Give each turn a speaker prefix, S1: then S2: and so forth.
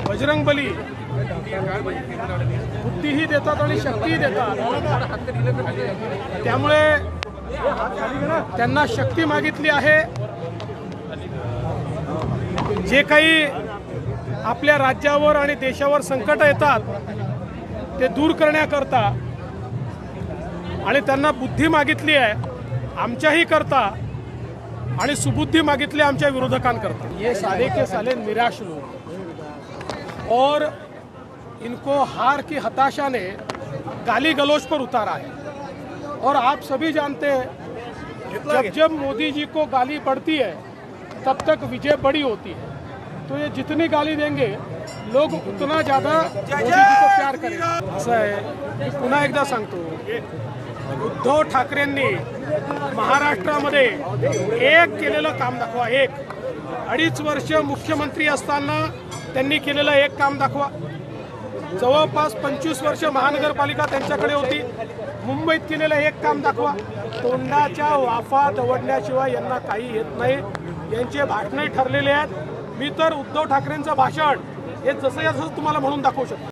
S1: बजरंगबली बुद्धीही देतात आणि शक्तीही देतात। त्यामुळे त्यांना शक्ती मागितली आहे। जे काही आपल्या राज्यावर आणि देशावर संकट येतात ते दूर करण्याकरता, आणि त्यांना बुद्धी मागितली आहे आमच्याही करता आणि सुबुद्धी मागितली आमच्या विरोधकांकरता। ये साले के साले निराश लोग और इनको हार की हताशा ने गाली गलौज पर उतारा है। और आप सभी जानते हैं जब जब मोदी जी को गाली पड़ती है तब तक विजय बड़ी होती है। तो ये जितनी गाली देंगे लोग उतना ज़्यादा मोदी जी को प्यार करेंगे। असं आहे, पुन्हा एकदा सांगतो, उद्धव ठाकरेंनी महाराष्ट्रामध्ये एक केलेलं काम दाखवा। एक 2.5 वर्ष मुख्यमंत्री असताना त्यांनी केलेलं एक काम दाखवा। जवळपास 25 वर्ष महानगरपालिका त्यांच्याकडे होती, मुंबईत केलेलं एक काम दाखवा। तोंडाच्या वाफा दवडण्याशिवाय यांना काही येत नाही। यांचे भाषणे ठरलेले आहेत। मी तर उद्धव ठाकरेंचं भाषण हे जसं तुम्हाला म्हणून दाखवू शकतो।